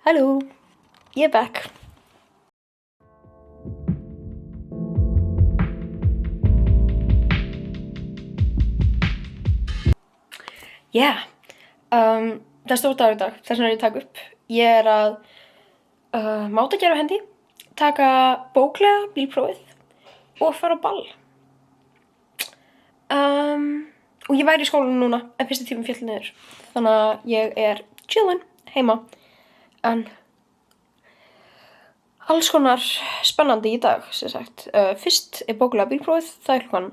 Halló, ég back. Það stór dagur í dag, þess vegna ég taka upp. Ég að máta gervihendi, taka bóklega bílprófið og fara á ball. Og ég væri í skólanum núna, en fyrsti tíminn féll niður. Þannig að ég chillin heima. En alls konar spennandi í dag, sem sagt. Fyrst bóklega bílprófið, það klukkan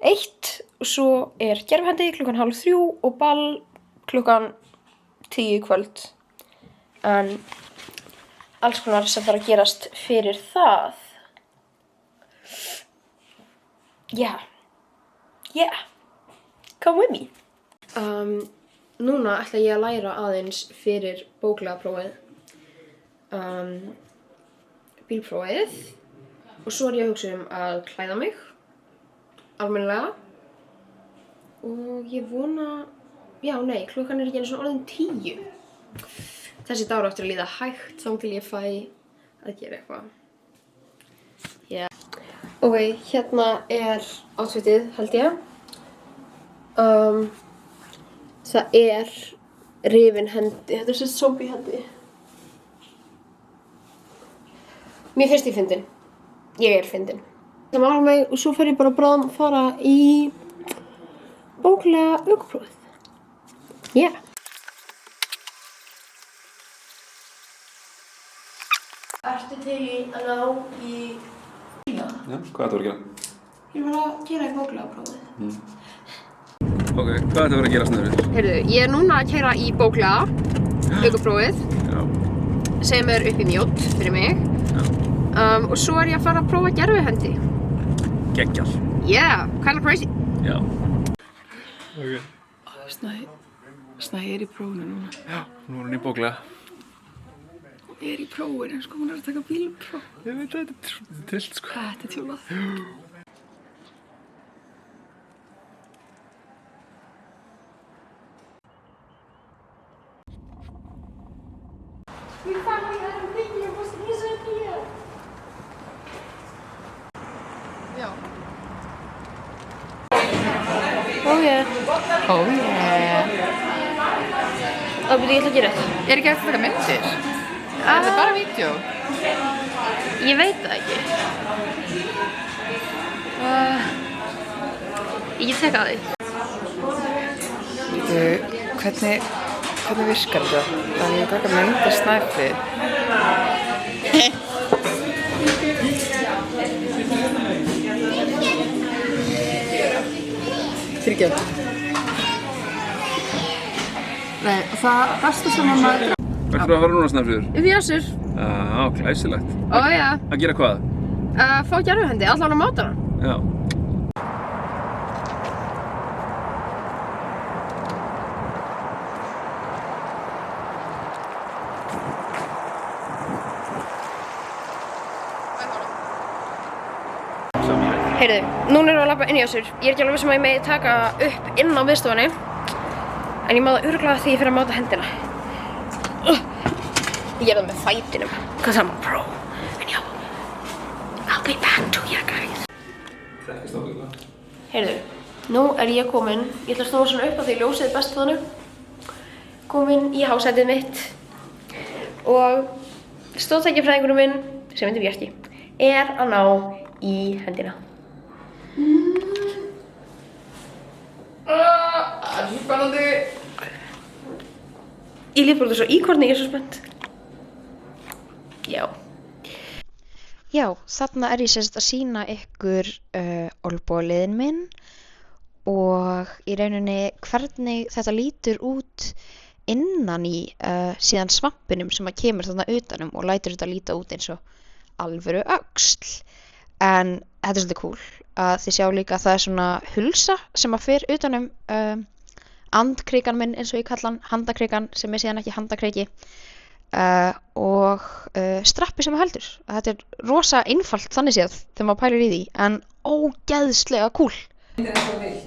1 og svo gervihendi klukkan 2:30 og ball klukkan 10 í kvöld. En alls konar sem þarf að gerast fyrir það. Come with me. Núna ætla ég að læra aðeins fyrir bóklega prófið. Bílprófið. Og svo ég að hugsa að klæða mig. Almennilega. Og ég vona... klukkan ekki einu svona orðin 10. Þessi dagur á eftir að líða hægt þangað til ég fæ að gera eitthvað. Ok, hérna outfitið, held ég. Það rifin hendi. Þetta sem zombie hendi. Mér finnst ég fyndin. Ég fyndin. Það mála mig og svo fer ég bara bráðum að fara í bóklega ökuprófið. Ertu til í að ná í bíla? Já, hvað ættu að gera? Ég var að gera í bóklega prófið. Ok, hvað ættu að gera snöður? Heyrðu, ég núna að keyra í bóklega ökuprófið. Já. Sem upp í Mjódd fyrir mig. Já. Og svo ég að fara að prófa gervihendi. Geggjall. Kinda crazy. Já. Ok. Snæ í prófinu núna. Já, nú er hún í bóklega. Hún í prófinu, sko, hún að taka bílpróf. Ég veit að þetta er trillt, sko. Þetta tjúlað. We finally had a video for season here. Já. Oh yeah. Það byrja ég ætla að gera þetta. Ekki hægt að taka myndir? Þetta bara vídeo. Ég veit það ekki. Ég get tekað því. Hvernig virkar þetta? Það er taka myndir Snæfrið. Fyrirgefðu. Nei, það besta sem að maður... Hvert er að fara núna, Snæfríður? Upp í Össur. Já, glæsilegt. Já. Að gera hvað? Fá gervihendi, allan á mátana. Já. Heyrðu, núna erum við að labba inn í Össur. Ég ekki alveg viss að ég megi taka upp inn á viðstofunni. En ég má það örugglega því ég fyrir að máta hendina. Ég það með fætinum. Cause I'm a pro. En já, I'll be back to you guys. Þekkist ákveðlega. Heyrðu, nú ég komin. Ég ætla að snúa svona upp af því ljósið er best þannig. Komin í hásætið mitt. Og stóðtækjafræðingurinn minn, sem heitir Bjarki, að ná í hendina. Það er svo spennandi. Ég líf bara svo íkorni, ég er svo spennt. Já, þarna ég sem sagt að sýna ykkur olnbogaliðinn minn og í rauninni hvernig þetta lítur út innan í síðan svampinum sem að kemur þarna utanum og lætur þetta líta út eins og alvöru öxl. En þetta er svolítið cool að þið sjá líka að það er svona hulsa sem að fer utanum andkrikan minn eins og ég kalla hann, handakrikan sem er síðan ekki handakriki og strappi sem að heldur. Þetta er rosa einfalt þannig séð þegar maður pælir í því en ógeðslega cool.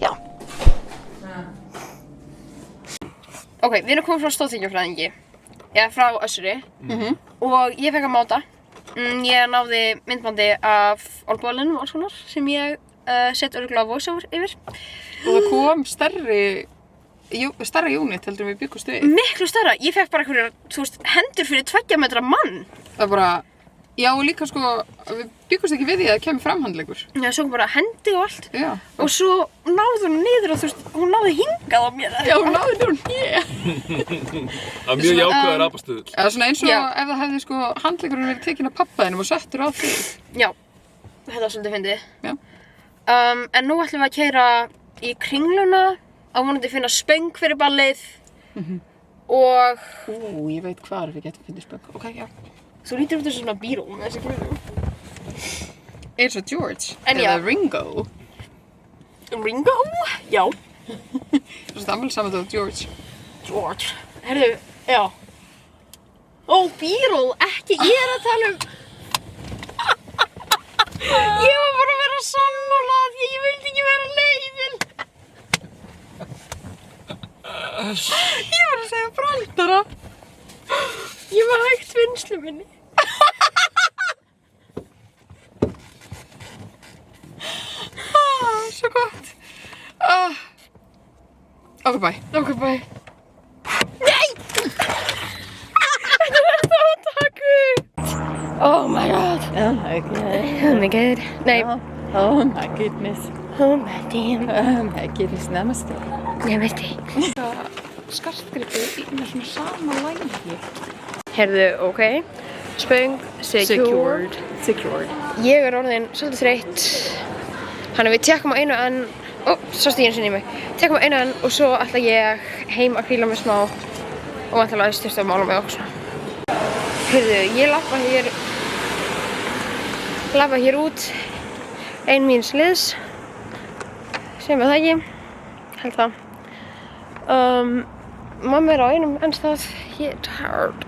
Já. Ok, við erum komin frá stóðþykkjafræðingi eða frá Össuri og ég fekk að máta. Ég náði myndbandi af olnbogalinum og alls konar sem ég set örugglega voiceover yfir. Og það kom stærra unit heldur við byggust við. Miklu stærra. Ég fekk bara einhverjar, hendur fyrir 2 metra mann. Það bara, já og líka sko, við byggust ekki við því að það kemur framhandleikur. Já, svo bara hendi og allt. Já. Og svo náði hún niður og hún náði hingað á mér. Já, hún náði niður Það var mjög jákvæður apastuðull. Eða svona eins og Já. ef það hefði sko handleikurinn verið tekinn af pappaðinum og settur á þig. Já, þetta var svolítið fyndið. Já. En nú ætlum við að keyra í Kringluna að vonandi finna spöng fyrir ballið og Ég veit hvar við getum fundið spöng. Ok, já. þú lítur út þessu svona bíró með þessi kringlu. Eins og George. En já. Eða Ringo. Ringo? Já. Svo þetta afmælisafmæli á George. George. Herðu, já. Ó, bíró, ekki, ég er að tala um... Ég var bara að vera sammála því ég vildi ekki vera leiðin. Ég var að segja brandara. Ég var hægt vinnslu minni. Svo gott. Ok, bye. Ok, bye. Nei! Þetta var það að taka upp. Oh my god. Oh my god. Oh my god. Nei. Oh my goodness. Oh my damn. Oh my goodness, namaste. Ég veit því. Skartgripið með svona sama lægi. Herðu, ok. Spöng, secured. Ég er orðin svolítið þreytt. Þannig við tekkum á einu enn. Ó, svo stíðin sinni í mig. Tekkum á einu enn og svo ætla ég heim að hvíla mig smá. Og væntanlega styrst að mála mig og svona. Herðu, ég labba hér út. Ein míns liðs. Sem við það ekki. Held það. Mamma er á einum ennstað. Ég er tired.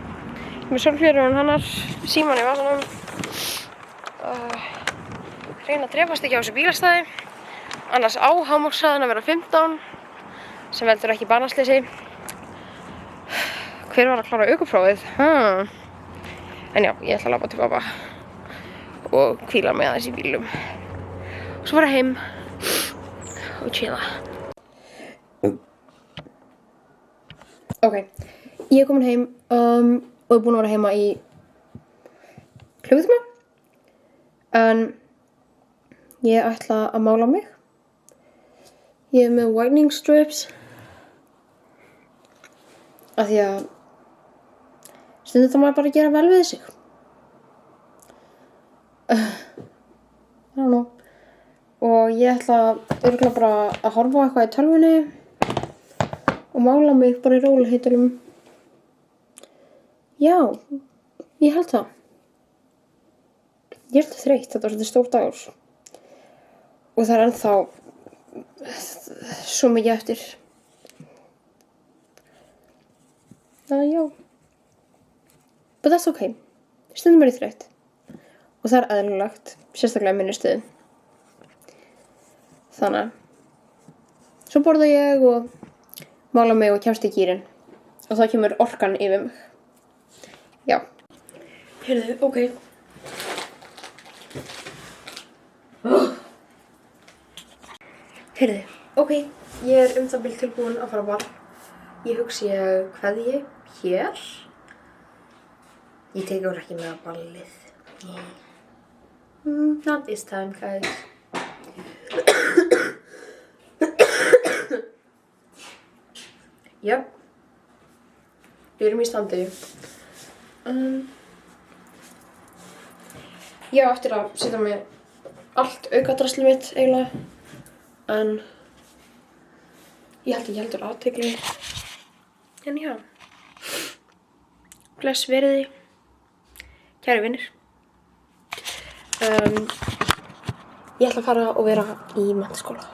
Ég er með sólgleraugun hennar, símann í vasanum. Reyna að drepast ekki á þessu bílastæði. Annars á hámarkshraðinn að vera 15, sem veldur ekki banaslysi. Hver var að klára ökuprófið? En já, ég ætla að labba til pappa og hvíla mig aðeins í bílum. Svo fara heim og chilla. Ok, ég er komin heim og er búin að vera heima í klukkutíma. En ég ætla að mála mig. Ég er með whitening strips. Af því að stundum það maður bara að gera vel við sig. I don't know. Og ég ætla örugglega bara að horfa á eitthvað í tölvunni og mála mig bara í rólegheitunum. Já, ég held það. Ég er alltaf þreytt, þetta var svolítið stór dagur. Og það er ennþá svo mikið eftir. Já. But that's okay. Stundum er ég þreytt. Og það er eðlilegt, sérstaklega í minni stöðu. Þannig að svo borða ég og mála mig og kemst í gírinn. Og þá kemur orkan yfir mig. Já. Heyrðu, ok. Heyrðu, ok. Ég er það bil tilbúin að fara á ball. Ég hugsi að kveðji hér. Ég tekur ekki með á ballið. Not this time, guys. Já. Við erum í standi. Ég á eftir að setja mig allt aukadraslið mitt eiginlega. En ég held ekki heldur athygli. En já. Bless veriði. Kæri vinir. Ég ætla að fara og vera í menntaskóla.